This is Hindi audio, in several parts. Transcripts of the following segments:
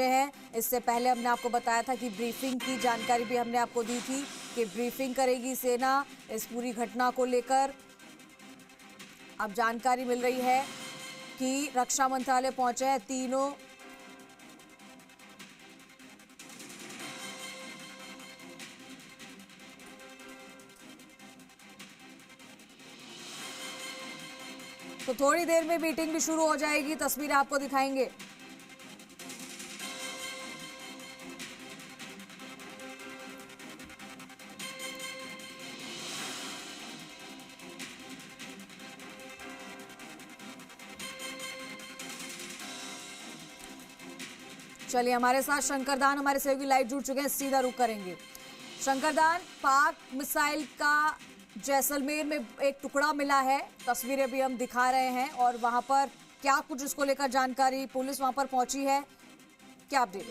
हैं। इससे पहले हमने आपको बताया था कि ब्रीफिंग की जानकारी भी हमने आपको दी थी कि ब्रीफिंग करेगी सेना इस पूरी घटना को लेकर। अब जानकारी मिल रही है कि रक्षा मंत्रालय पहुंचे हैं तीनों तो थोड़ी देर में मीटिंग भी शुरू हो जाएगी, तस्वीरें आपको दिखाएंगे। चलिए हमारे साथ शंकरदान हमारे सहयोगी लाइव जुड़ चुके हैं, सीधा रुख करेंगे। शंकरदान, पाक मिसाइल का जैसलमेर में एक टुकड़ा मिला है, तस्वीरें भी हम दिखा रहे हैं, और वहां पर क्या कुछ इसको लेकर जानकारी, पुलिस वहां पर पहुंची है, क्या अपडेट?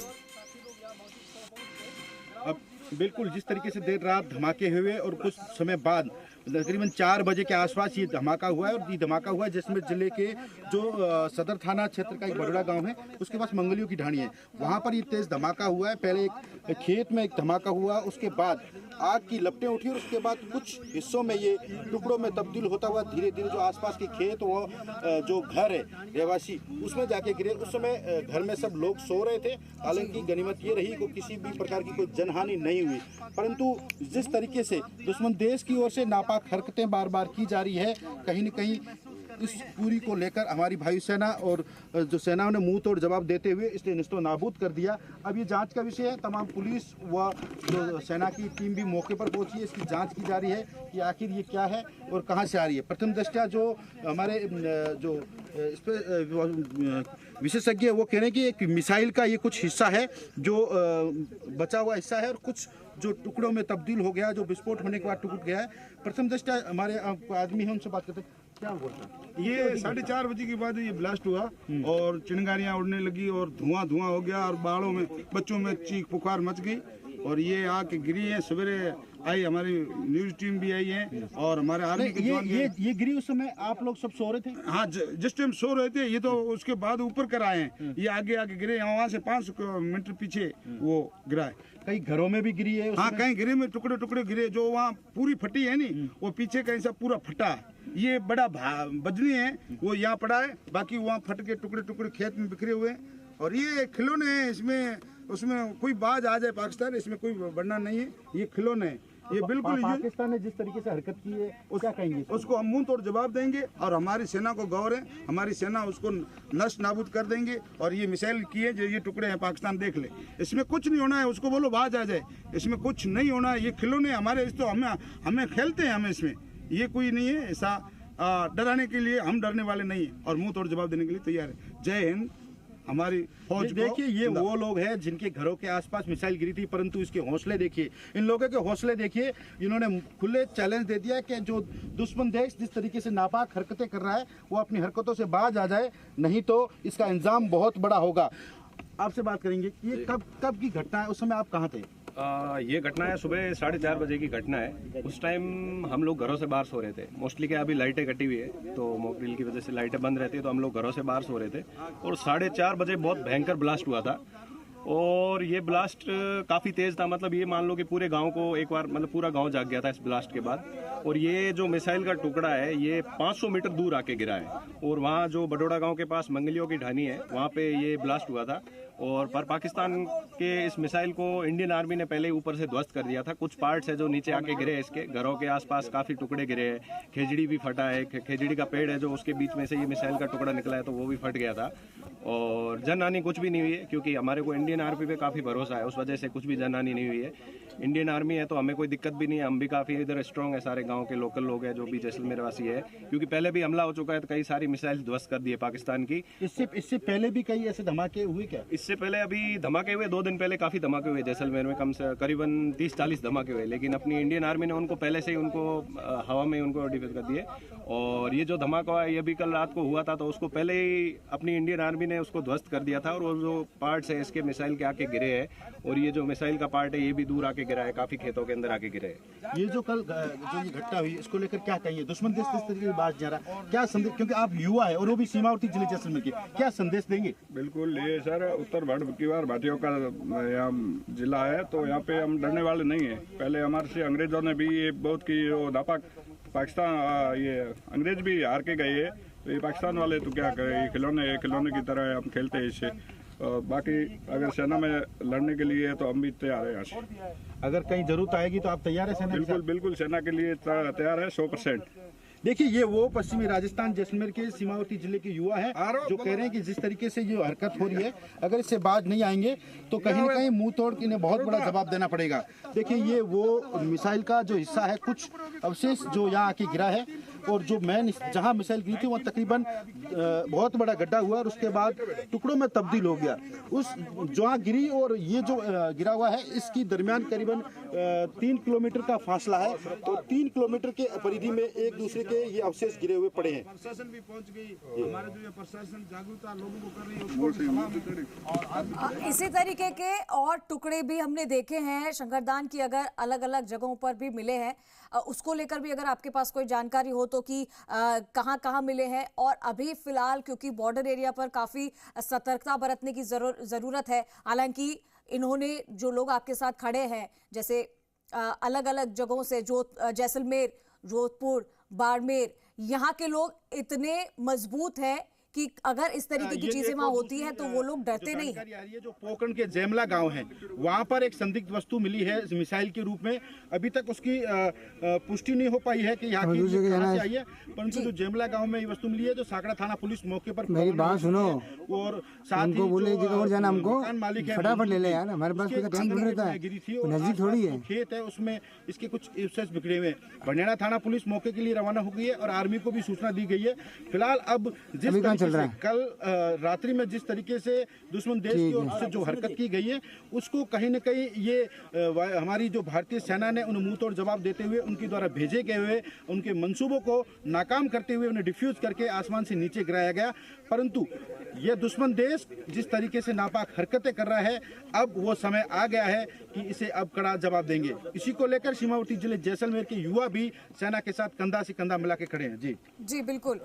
अब बिल्कुल जिस तरीके से देर रात धमाके हुए और कुछ समय बाद तकरीबन 4 बजे के आसपास ये धमाका हुआ है, और ये धमाका हुआ है जैसलमेर जिले के जो सदर थाना क्षेत्र का एक बड़ोड़ा गांव है, उसके पास मंगलियों की ढाणी है, वहां पर ये तेज धमाका हुआ है। पहले एक खेत में एक धमाका हुआ, उसके बाद आग की लपटें उठी और उसके बाद कुछ हिस्सों में ये टुकड़ों में तब्दील होता हुआ धीरे धीरे जो आसपास के खेत व जो घर है रहवासी उसमें जाके गिरे। उस समय घर में सब लोग सो रहे थे, हालांकि गनीमत ये रही कि किसी भी प्रकार की कोई जनहानि नहीं हुई, परंतु जिस तरीके से दुश्मन देश की ओर से नापाक हरकतें बार बार की जा रही है, कहीं न कहीं इस पूरी को लेकर हमारी वायुसेना और जो सेनाओं ने मुंह तोड़ जवाब देते हुए इसलिए निस्तो नाबूद कर दिया। अब ये जांच का विषय है, तमाम पुलिस व जो सेना की टीम भी मौके पर पहुंची है, इसकी जांच की जा रही है कि आखिर ये क्या है और कहां से आ रही है। प्रथम दृष्टया जो हमारे जो इस पर विशेषज्ञ वो कह रहे हैं कि एक मिसाइल का ये कुछ हिस्सा है जो बचा हुआ हिस्सा है और कुछ जो टुकड़ों में तब्दील हो गया, जो विस्फोट होने के बाद टूट गया है। प्रथम दृष्टया हमारे आदमी हैं, उनसे बात करते हैं, क्या बोलता है? ये 4:30 बजे के बाद ये ब्लास्ट हुआ और चिंगारियां उड़ने लगी और धुआं हो गया और बाड़ों में बच्चों में चीख पुकार मच गई और ये आके गिरी है। सवेरे आई, हमारी न्यूज टीम भी आई है और हमारे आर्मी के जवान ये गिरी उस समय आप लोग सब सो रहे थे? हाँ, जिस टाइम सो रहे थे, ये तो उसके बाद ऊपर कर आए हैं, ये आगे आगे गिरे, वहाँ से 5 मीटर पीछे वो गिरा है। कई घरों में भी गिरी है? हाँ, कहीं गिरे में टुकड़े टुकड़े गिरे, जो वहाँ पूरी फटी है नी, वो पीछे कहीं से पूरा फटा है। ये बड़ा बजली है, वो यहाँ पड़ा है, बाकी वहाँ फट के टुकड़े टुकड़े खेत में बिखरे हुए हैं। और ये खिलौने हैं, इसमें उसमें कोई बाज आ जाए पाकिस्तान, इसमें कोई बढ़ना नहीं है, ये खिलौने हैं। ये बिल्कुल पाकिस्तान ने जिस तरीके से हरकत की है क्या कहेंगे? उसको हम मुंह तोड़ जवाब देंगे और हमारी सेना को गौर है, हमारी सेना उसको नष्ट नाबूद कर देंगे। और ये मिसाइल की है, जो ये टुकड़े हैं, पाकिस्तान देख ले, इसमें कुछ नहीं होना है, उसको बोलो बाज आ जाए, इसमें कुछ नहीं होना है। ये खिलौने हमारे, इस तो हमें खेलते हैं, हमें इसमें ये कोई नहीं है ऐसा डराने के लिए, हम डरने वाले नहीं है और मुंह तोड़ जवाब देने के लिए तैयार है। जय हिंद। हमारी फौज देखिए, ये वो लोग हैं जिनके घरों के आसपास मिसाइल गिरी थी, परंतु इसके हौसले देखिए, इन लोगों के हौसले देखिए। इन्होंने खुले चैलेंज दे दिया कि जो दुश्मन देश जिस तरीके से नापाक हरकतें कर रहा है वो अपनी हरकतों से बाज आ जाए, नहीं तो इसका इंजाम बहुत बड़ा होगा। आपसे बात करेंगे कि ये कब की घटना है, उस समय आप कहाँ थे? ये घटना है सुबह 4:30 बजे की घटना है। उस टाइम हम लोग घरों से बाहर सो रहे थे। मोस्टली क्या अभी लाइटें कटी हुई है, तो मॉकड्रिल की वजह से लाइटें बंद रहती है, तो हम लोग घरों से बाहर सो रहे थे और 4:30 बजे बहुत भयंकर ब्लास्ट हुआ था। और ये ब्लास्ट काफ़ी तेज़ था, मतलब ये मान लो कि पूरे गांव को एक बार, मतलब पूरा गांव जाग गया था इस ब्लास्ट के बाद। और ये जो मिसाइल का टुकड़ा है, ये 500 मीटर दूर आके गिरा है और वहाँ जो बडोड़ा गांव के पास मंगलियों की ढानी है, वहाँ पे ये ब्लास्ट हुआ था। और पर पाकिस्तान के इस मिसाइल को इंडियन आर्मी ने पहले ऊपर से ध्वस्त कर दिया था। कुछ पार्ट्स है जो नीचे आके गिरे, इसके घरों के आसपास काफ़ी टुकड़े गिरे हैं। खेजड़ी भी फटा है, खेजड़ी का पेड़ है जो उसके बीच में से ये मिसाइल का टुकड़ा निकला है, तो वो भी फट गया था। और जनहानि कुछ भी नहीं हुई है, क्योंकि हमारे को इंडियन आर्मी पे काफ़ी भरोसा है, उस वजह से कुछ भी जनहानि नहीं हुई है। इंडियन आर्मी है तो हमें कोई दिक्कत भी नहीं है, हम भी काफ़ी इधर स्ट्रॉन्ग है, सारे गांव के लोकल लोग हैं जो भी जैसलमेर वासी है, क्योंकि पहले भी हमला हो चुका है, तो कई सारी मिसाइल ध्वस्त कर दी है पाकिस्तान की। इससे पहले भी कई ऐसे धमाके हुए क्या? इससे पहले अभी धमाके हुए, 2 दिन पहले काफ़ी धमाके हुए जैसलमेर में, कम से करीबन 30-40 धमाके हुए, लेकिन अपनी इंडियन आर्मी ने उनको पहले से ही उनको हवा में उनको डिफेंस कर दिए। और ये जो धमाका हुआ है, ये भी कल रात को हुआ था, तो उसको पहले ही अपनी इंडियन आर्मी ने ने उसको ध्वस्त कर दिया था और वो जो पार्ट्स है इसके मिसाइल के आके गिरे हैं और ये जो मिसाइल का पार्ट है ये भी दूर आके गिरा है, काफी खेतों के अंदर आके गिरे है। ये जो कल जो ये घटना हुई इसको लेकर क्या कहिए? दुश्मन देश इस तरीके से बात जा रहा, क्या संदेश, क्योंकि आप युवा है और वो भी सीमावर्ती जिले जैसलमेर के, क्या संदेश देंगे? बिल्कुल, ये सर उत्तर भारत भाटियों का यहाँ जिला है, तो यहाँ पे हम डरने वाले नहीं है। पहले हमारे से अंग्रेजों ने भी ये बहुत की नापाक पाकिस्तान, ये अंग्रेज भी हार के गए है, तो ये पाकिस्तान वाले तो क्या करें, ये खिलौने की तरह हम खेलते हैं इससे। बाकी अगर सेना में लड़ने के लिए तो हम भी तैयार है यहाँ से। अगर कहीं जरूरत आएगी तो आप तैयार है सेना के साथ? बिल्कुल बिल्कुल, सेना के लिए तैयार है 100%। देखिए, ये वो पश्चिमी राजस्थान जैसलमेर के सीमावर्ती जिले के युवा हैं जो कह रहे हैं कि जिस तरीके से ये हरकत हो रही है, अगर इससे बाज नहीं आएंगे तो कहीं न कहीं मुंह तोड़ के इन्हें बहुत बड़ा जवाब देना पड़ेगा। देखिए, ये वो मिसाइल का जो हिस्सा है, कुछ अवशेष जो यहाँ आके गिरा है, और जो मैन जहाँ मिसाइल गिरी थी वहाँ तकरीबन बहुत बड़ा गड्ढा हुआ और उसके बाद टुकड़ों में तब्दील हो गया। उस जहाँ गिरी और ये जो गिरा हुआ है, इसकी दरमियान करीबन 3 किलोमीटर का फासला है, तो 3 किलोमीटर के परिधि में एक दूसरे के ये अवशेष गिरे हुए पड़े हैं। प्रशासन भी पहुंच गई, हमारे जो ये प्रशासन जागरूकता लोगों को कर रही है उसको। इसी तरीके के और टुकड़े भी हमने देखे हैं शंकरदान की, अगर अलग अलग जगहों पर भी मिले हैं, उसको लेकर भी अगर आपके पास कोई जानकारी हो तो कि कहां कहां मिले हैं। और अभी फिलहाल क्योंकि बॉर्डर एरिया पर काफी सतर्कता बरतने की जरूरत है, हालांकि इन्होंने जो लोग आपके साथ खड़े हैं, जैसे अलग अलग जगहों से, जैसलमेर, जोधपुर, बाड़मेर, यहाँ के लोग इतने मजबूत हैं कि अगर इस तरीके की चीजें वहां होती है तो वो लोग डरते नहीं हैं। आ रही है जो पोकरण के जैमला गांव है, वहां पर एक संदिग्ध वस्तु मिली है मिसाइल के रूप में। अभी तक उसकी पुष्टि नहीं हो पाई है कि यहाँ की कहां से आई है, परंतु जो जैमला गांव में ये वस्तु मिली है, जो साकड़ा थाना पुलिस मौके पर, मेरी बात सुनो, और साथ ही बोले और जाना हमको मालिक है, फटाफट ले ले यार, हमारे पास टाइम थोड़ी रहता है, नजदीक थोड़ी है। खेत है उसमें इसके कुछ अवशेष बिखरे हुए हैं। भंडेरा थाना पुलिस मौके के लिए रवाना हो गई है और आर्मी को भी सूचना दी गई है। फिलहल अब जिस कल रात्रि में जिस तरीके से दुश्मन देश की ओर से जो हरकत की गई है, उसको कहीं न कहीं ये हमारी जो भारतीय सेना ने उन्हें मुंह तोड़ जवाब देते हुए, उनके द्वारा भेजे गए हुए उनके मंसूबों को नाकाम करते हुए उन्हें डिफ्यूज करके आसमान से नीचे गिराया गया। परंतु ये दुश्मन देश जिस तरीके से नापाक हरकतें कर रहा है, अब वो समय आ गया है कि इसे अब कड़ा जवाब देंगे। इसी को लेकर सीमावर्ती जिले जैसलमेर के युवा भी सेना के साथ कंधा से कंधा मिला के खड़े हैं। जी बिल्कुल,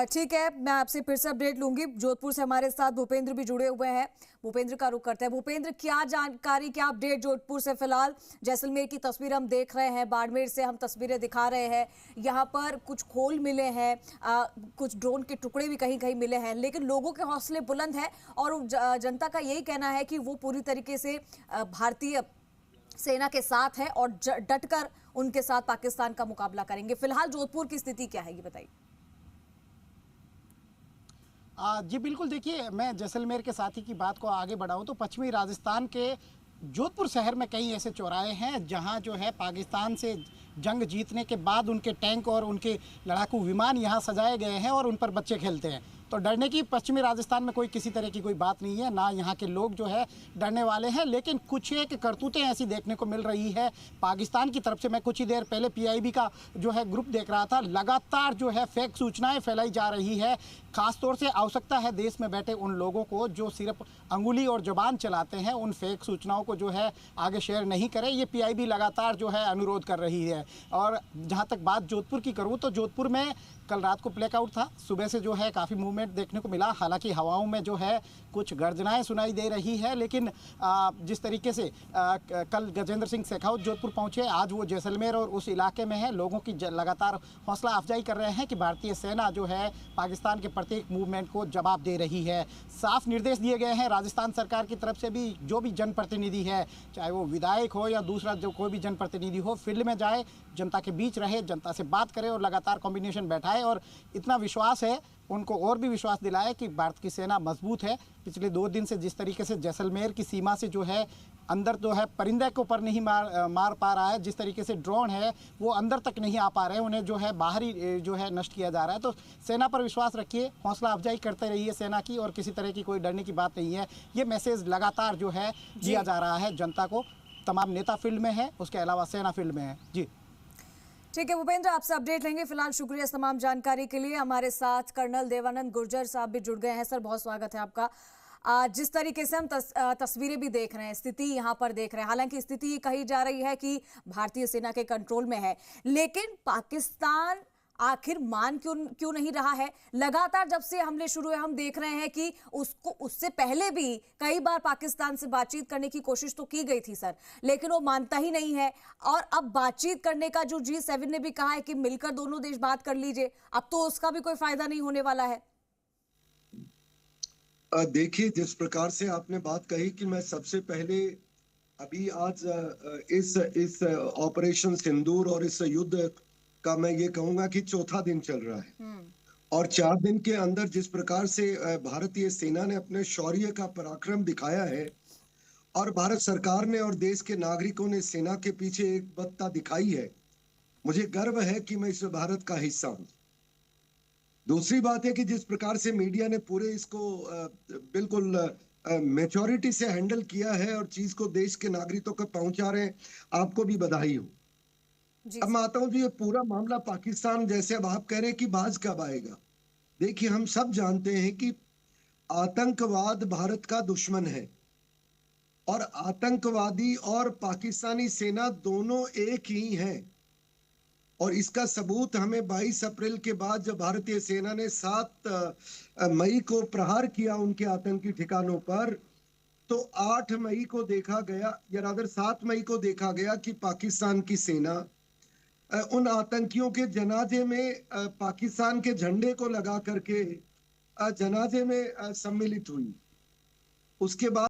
ठीक है, मैं आपसे फिर से अपडेट लूंगी। जोधपुर से हमारे साथ भूपेंद्र भी जुड़े हुए हैं, भूपेंद्र का रुख करते हैं। भूपेंद्र, क्या जानकारी, क्या अपडेट जोधपुर से? फिलहाल जैसलमेर की तस्वीर हम देख रहे हैं, बाड़मेर से हम तस्वीरें दिखा रहे हैं, यहाँ पर कुछ खोल मिले हैं, कुछ ड्रोन के टुकड़े भी कहीं कहीं मिले हैं, लेकिन लोगों के हौसले बुलंद हैं और जनता का यही कहना है कि वो पूरी तरीके से भारतीय सेना के साथ है और डटकर उनके साथ पाकिस्तान का मुकाबला करेंगे। फिलहाल जोधपुर की स्थिति क्या है, ये बताइए। जी बिल्कुल, देखिए, मैं जैसलमेर के साथी की बात को आगे बढ़ाऊं तो पश्चिमी राजस्थान के जोधपुर शहर में कई ऐसे चौराहे हैं जहां जो है पाकिस्तान से जंग जीतने के बाद उनके टैंक और उनके लड़ाकू विमान यहां सजाए गए हैं और उन पर बच्चे खेलते हैं। तो डरने की पश्चिमी राजस्थान में कोई किसी तरह की कोई बात नहीं है, ना यहाँ के लोग जो है डरने वाले हैं। लेकिन कुछ एक करतूतें ऐसी देखने को मिल रही है पाकिस्तान की तरफ से। मैं कुछ ही देर पहले PIB का जो है ग्रुप देख रहा था, लगातार जो है फेक सूचनाएं फैलाई जा रही है। खासतौर से आवश्यकता है देश में बैठे उन लोगों को जो सिर्फ अंगुली और जुबान चलाते हैं, उन फेक सूचनाओं को जो है आगे शेयर नहीं करें। ये PIB लगातार जो है अनुरोध कर रही है। और जहाँ तक बात जोधपुर की करूँ तो जोधपुर में कल रात को ब्लैकआउट था, सुबह से जो है काफ़ी मूवमेंट देखने को मिला। हालांकि हवाओं में जो है कुछ गर्जनाएं सुनाई दे रही है, लेकिन जिस तरीके से कल गजेंद्र सिंह शेखावत जोधपुर पहुंचे, आज वो जैसलमेर और उस इलाके में है, लोगों की लगातार हौसला अफजाई कर रहे हैं कि भारतीय सेना जो है पाकिस्तान के प्रत्येक मूवमेंट को जवाब दे रही है। साफ निर्देश दिए गए हैं राजस्थान सरकार की तरफ से भी, जो भी जनप्रतिनिधि है, चाहे वो विधायक हो या दूसरा जो कोई भी जनप्रतिनिधि हो, फील्ड में जाए, जनता के बीच रहे, जनता से बात करे और लगातार कॉम्बिनेशन बैठाए। और इतना विश्वास है, उनको और भी विश्वास दिलाया कि भारत की सेना मजबूत है। पिछले 2 दिन से जिस तरीके से जैसलमेर की सीमा से जो है अंदर जो है परिंदे के ऊपर नहीं मार पा रहा है, जिस तरीके से ड्रोन है वो अंदर तक नहीं आ पा रहे हैं, उन्हें जो है बाहरी जो है नष्ट किया जा रहा है। तो सेना पर विश्वास रखिए, हौसला अफजाई करते रहिए सेना की, और किसी तरह की कोई डरने की बात नहीं है। ये मैसेज लगातार जो है दिया जा रहा है जनता को। तमाम नेता फील्ड में है, उसके अलावा सेना फील्ड में है। जी ठीक है भूपेंद्र, आपसे अपडेट लेंगे। फिलहाल शुक्रिया इस तमाम जानकारी के लिए। हमारे साथ कर्नल देवानंद गुर्जर साहब भी जुड़ गए हैं। सर, बहुत स्वागत है आपका। जिस तरीके से हम तस्वीरें भी देख रहे हैं, स्थिति यहाँ पर देख रहे हैं, हालांकि स्थिति कही जा रही है कि भारतीय सेना के कंट्रोल में है, लेकिन पाकिस्तान आखिर मान क्यों नहीं रहा है? लगातार जब से हमले शुरू हुए हम देख रहे हैं कि उससे पहले भी कई बार पाकिस्तान से बातचीत करने की कोशिश तो की गई थी सर, लेकिन वो मानता ही नहीं है। और अब बातचीत करने का जो G7 ने भी कहा है कि मिलकर दोनों देश बात कर लीजिए, अब तो उसका भी कोई फायदा नहीं होने वाला है। देखिए, जिस प्रकार से आपने बात कही कि मैं सबसे पहले अभी आज इस ऑपरेशन सिंदूर और इस युद्ध का मैं ये कहूंगा कि चौथा दिन चल रहा है, और 4 दिन के अंदर जिस प्रकार से भारतीय सेना ने अपने शौर्य का पराक्रम दिखाया है और भारत सरकार ने और देश के नागरिकों ने सेना के पीछे एकबद्धता दिखाई है, मुझे गर्व है कि मैं इस भारत का हिस्सा हूं। दूसरी बात है कि जिस प्रकार से मीडिया ने पूरे इसको बिल्कुल मैच्योरिटी से हैंडल किया है और चीज को देश के नागरिकों को पहुंचा रहे हैं, आपको भी बधाई हो। अब मैं आता हूं जी, ये पूरा मामला पाकिस्तान, जैसे अब आप कह रहे हैं कि बाज कब आएगा। देखिए, हम सब जानते हैं कि आतंकवाद भारत का दुश्मन है और आतंकवादी और पाकिस्तानी सेना दोनों एक ही हैं, और इसका सबूत हमें 22 अप्रैल के बाद जब भारतीय सेना ने 7 मई को प्रहार किया उनके आतंकी ठिकानों पर, तो 8 मई को देखा गया, या रादर 7 मई को देखा गया कि पाकिस्तान की सेना उन आतंकियों के जनाजे में पाकिस्तान के झंडे को लगा करके जनाजे में सम्मिलित हुई। उसके बाद